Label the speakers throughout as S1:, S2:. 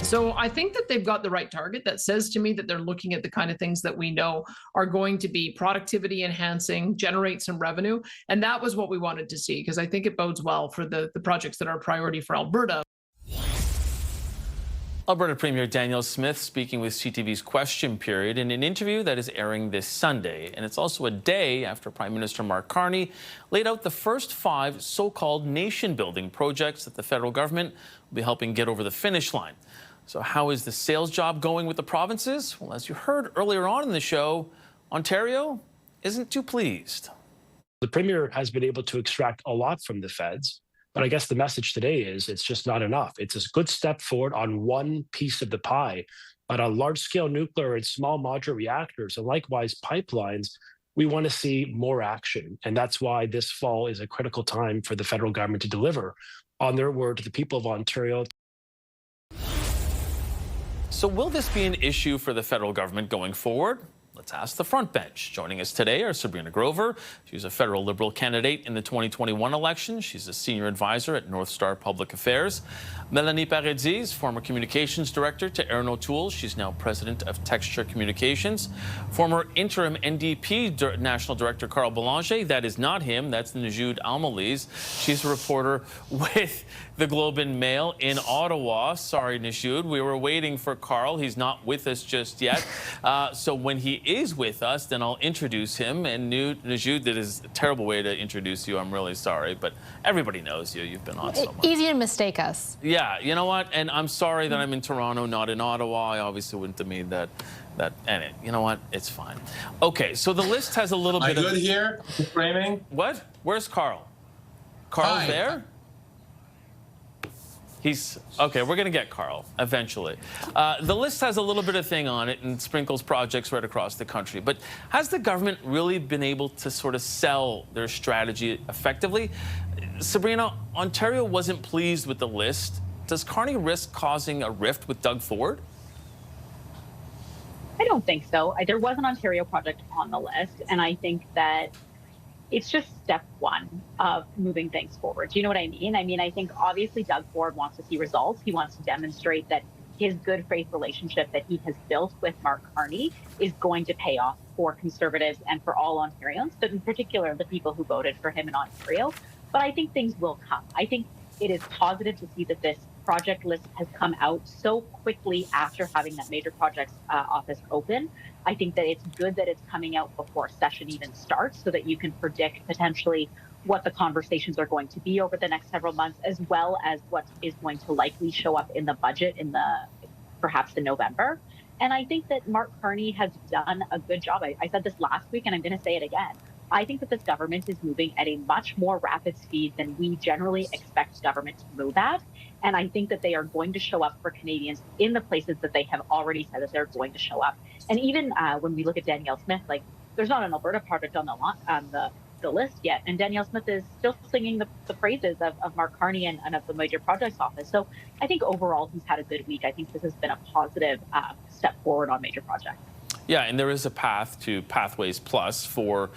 S1: So I think that they've got the right target. That says to me that they're looking at the kind of things that we know are going to be productivity enhancing, generate some revenue. And that was what we wanted to see, because I think it bodes well for the projects that are a priority for Alberta.
S2: Alberta Premier Danielle Smith speaking with CTV's Question Period in an interview that is airing this Sunday. And it's also a day after Prime Minister Mark Carney laid out the first 5 so-called nation-building projects that the federal government will be helping get over the finish line. So how is the sales job going with the provinces? Well, as you heard earlier on in the show, Ontario isn't too pleased.
S3: The Premier has been able to extract a lot from the feds. But I guess the message today is it's just not enough. It's a good step forward on one piece of the pie, but on large-scale nuclear and small modular reactors, and likewise pipelines, we want to see more action. And that's why this fall is a critical time for the federal government to deliver on their word to the people of Ontario.
S2: So will this be an issue for the federal government going forward? Let's ask the front bench. Joining us today are Sabrina Grover. She's a federal Liberal candidate in the 2021 election. She's a senior advisor at North Star Public Affairs. Melanie Paradis, former communications director to Aaron O'Toole. She's now president of Texture Communications. Former interim NDP national director Carl Belanger. That is not him. That's Najoud Almalise. She's a reporter with the Globe and Mail in Ottawa. Sorry, Najoud. We were waiting for Carl. He's not with us just yet. So when he is with us, then I'll introduce him. And Najoud, that is a terrible way to introduce you. I'm really sorry, but everybody knows you. You've been on so much.
S4: Easy to mistake us.
S2: Yeah, you know what? And I'm sorry that I'm in Toronto, not in Ottawa. I obviously wouldn't have made that. And you know what? It's fine. Okay, so the list has a little bit of...
S5: Am I good here? Framing?
S2: What? Where's Carl? Carl's
S5: Hi.
S2: there? He's okay. We're going to get Carl eventually. The list has a little bit of thing on it and sprinkles projects right across the country. But has the government really been able to sort of sell their strategy effectively? Sabrina, Ontario wasn't pleased with the list. Does Carney risk causing a rift with Doug Ford?
S6: I don't think so. There was an Ontario project on the list, and I think that it's just step one of moving things forward. Do you know what I mean? I think obviously Doug Ford wants to see results. He wants to demonstrate that his good faith relationship that he has built with Mark Carney is going to pay off for Conservatives and for all Ontarians, but in particular the people who voted for him in Ontario. But I think things will come. I think it is positive to see that this project list has come out so quickly after having that major projects office open. I think that it's good that it's coming out before session even starts so that you can predict potentially what the conversations are going to be over the next several months, as well as what is going to likely show up in the budget in perhaps in November. And I think that Mark Carney has done a good job. I said this last week, and I'm going to say it again. I think that this government is moving at a much more rapid speed than we generally expect government to move at. And I think that they are going to show up for Canadians in the places that they have already said that they're going to show up. And even when we look at Danielle Smith, like there's not an Alberta project on the list yet. And Danielle Smith is still singing the praises of Mark Carney and of the major projects office. So I think overall he's had a good week. I think this has been a positive step forward on major projects.
S2: Yeah, and there is a path to Pathways Plus for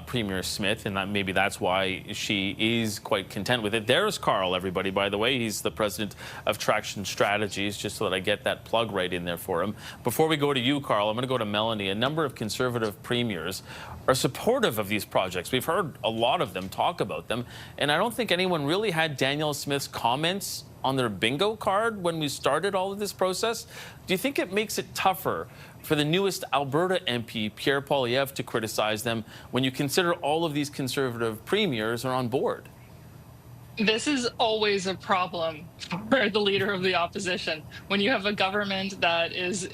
S2: Premier Smith, and maybe that's why she is quite content with it. There's Carl, everybody, by the way. He's the president of Traction Strategies, just so that I get that plug right in there for him. Before we go to you, Carl, I'm going to go to Melanie. A number of Conservative premiers are supportive of these projects. We've heard a lot of them talk about them, and I don't think anyone really had Danielle Smith's comments on their bingo card when we started all of this process. Do you think it makes it tougher for the newest Alberta MP, Pierre Poilievre, to criticize them when you consider all of these Conservative premiers are on board?
S7: This is always a problem for the leader of the opposition. When you have a government that is,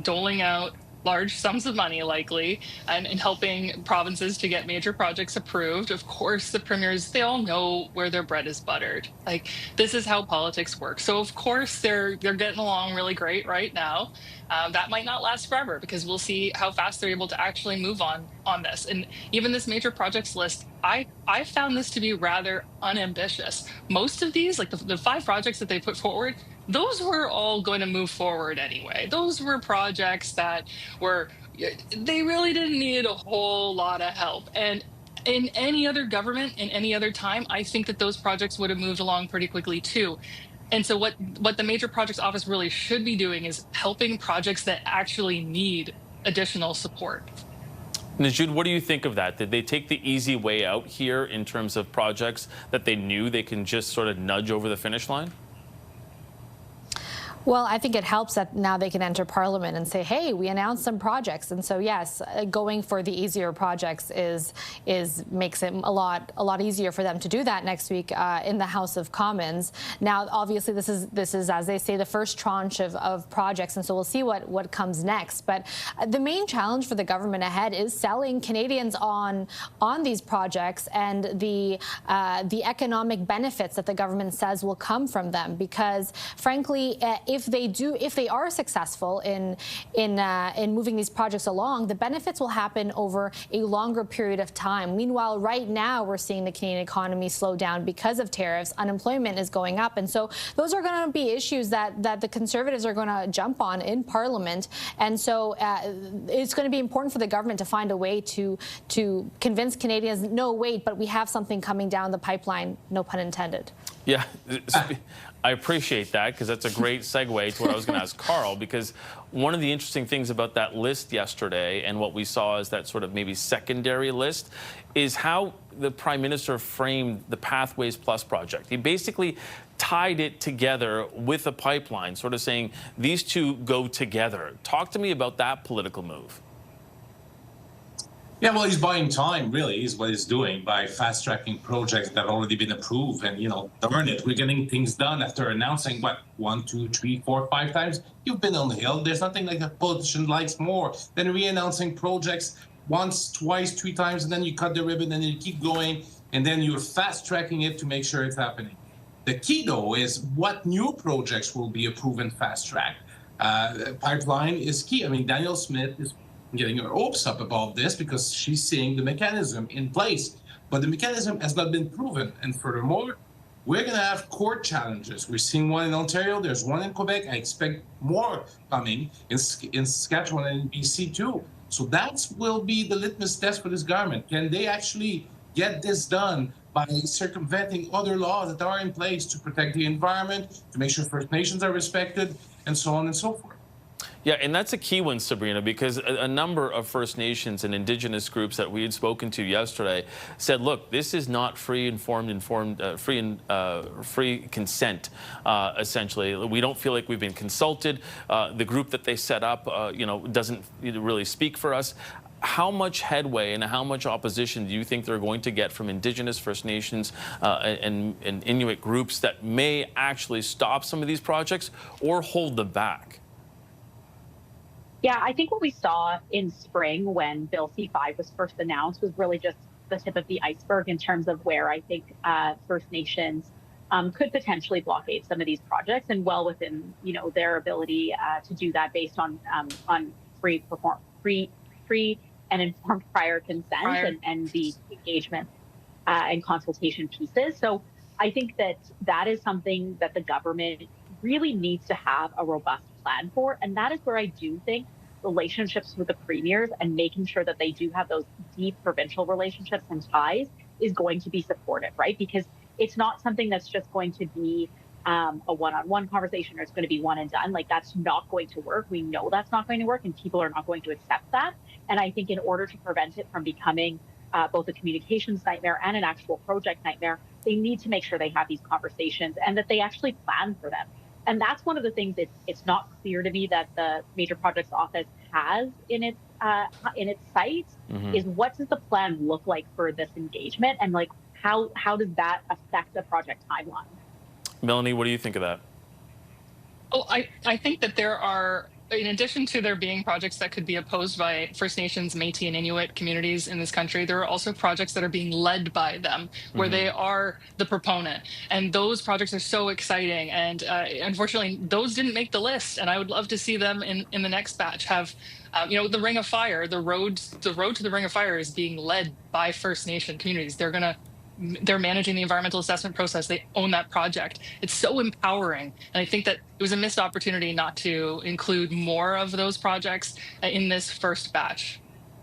S7: doling out large sums of money, likely, and helping provinces to get major projects approved. Of course, the premiers, they all know where their bread is buttered. Like, this is how politics works. So, of course, they're getting along really great right now. That might not last forever because we'll see how fast they're able to actually move on this. And even this major projects list, I found this to be rather unambitious. Most of these, like the 5 projects that they put forward, those were all going to move forward anyway. Those were projects that they really didn't need a whole lot of help. And in any other government, in any other time, I think that those projects would have moved along pretty quickly too. And so what the Major Projects Office really should be doing is helping projects that actually need additional support.
S2: Najud, what do you think of that? Did they take the easy way out here in terms of projects that they knew they can just sort of nudge over the finish line?
S4: Well, I think it helps that now they can enter Parliament and say, "Hey, we announced some projects." And so, yes, going for the easier projects makes it a lot easier for them to do that next week in the House of Commons. Now, obviously, this is as they say, the first tranche of projects, and so we'll see what comes next. But the main challenge for the government ahead is selling Canadians on these projects and the economic benefits that the government says will come from them. Because, frankly, if they are successful in moving these projects along, the benefits will happen over a longer period of time. Meanwhile, right now we're seeing the Canadian economy slow down because of tariffs. Unemployment is going up, and so those are going to be issues that the Conservatives are going to jump on in Parliament. And so it's going to be important for the government to find a way to convince Canadians, no, wait, but we have something coming down the pipeline, no pun intended.
S2: Yeah. I appreciate that, because that's a great segue to what I was going to ask Carl, because one of the interesting things about that list yesterday and what we saw as that sort of maybe secondary list is how the Prime Minister framed the Pathways Plus project. He basically tied it together with a pipeline, sort of saying these two go together. Talk to me about that political move.
S5: Yeah, well, he's buying time, really, is what he's doing by fast-tracking projects that have already been approved. And, darn it, we're getting things done after announcing, 1, 2, 3, 4, 5 times. You've been on the Hill. There's nothing like a politician likes more than re-announcing projects once, twice, 3 times, and then you cut the ribbon, and then you keep going, and then you're fast-tracking it to make sure it's happening. The key, though, is what new projects will be approved and fast-tracked. Pipeline is key. I mean, Danielle Smith is getting her hopes up about this because she's seeing the mechanism in place. But the mechanism has not been proven. And furthermore, we're going to have court challenges. We're seeing one in Ontario. There's one in Quebec. I expect more coming in Saskatchewan and in BC too. So that will be the litmus test for this government. Can they actually get this done by circumventing other laws that are in place to protect the environment, to make sure First Nations are respected, and so on and so forth?
S2: Yeah, and that's a key one, Sabrina, because a number of First Nations and Indigenous groups that we had spoken to yesterday said, look, this is not free consent, essentially. We don't feel like we've been consulted. The group that they set up, doesn't really speak for us. How much headway and how much opposition do you think they're going to get from Indigenous, First Nations, and Inuit groups that may actually stop some of these projects or hold them back?
S6: Yeah, I think what we saw in spring when Bill C-5 was first announced was really just the tip of the iceberg in terms of where I think First Nations could potentially blockade some of these projects, and well within their ability to do that based on free and informed prior consent and the engagement and consultation pieces. So I think that is something that the government really needs to have a robust plan for. And that is where I do think relationships with the premiers and making sure that they do have those deep provincial relationships and ties is going to be supported, right? Because it's not something that's just going to be a one-on-one conversation or it's going to be one and done. Like, that's not going to work. We know that's not going to work, and people are not going to accept that. And I think in order to prevent it from becoming both a communications nightmare and an actual project nightmare, they need to make sure they have these conversations and that they actually plan for them. And that's one of the things it's not clear to me that the Major Projects Office has in its sights is what does the plan look like for this engagement, and like how does that affect the project timeline?
S2: Melanie, what do you think of that?
S7: Oh, I think that there are, in addition to there being projects that could be opposed by First Nations, Métis, and Inuit communities in this country, there are also projects that are being led by them, where they are the proponent. And those projects are so exciting. And unfortunately, those didn't make the list. And I would love to see them in the next batch have, the Ring of Fire, the road to the Ring of Fire is being led by First Nation communities. They're managing the environmental assessment process. They own that project. It's so empowering. And I think that it was a missed opportunity not to include more of those projects in this first batch.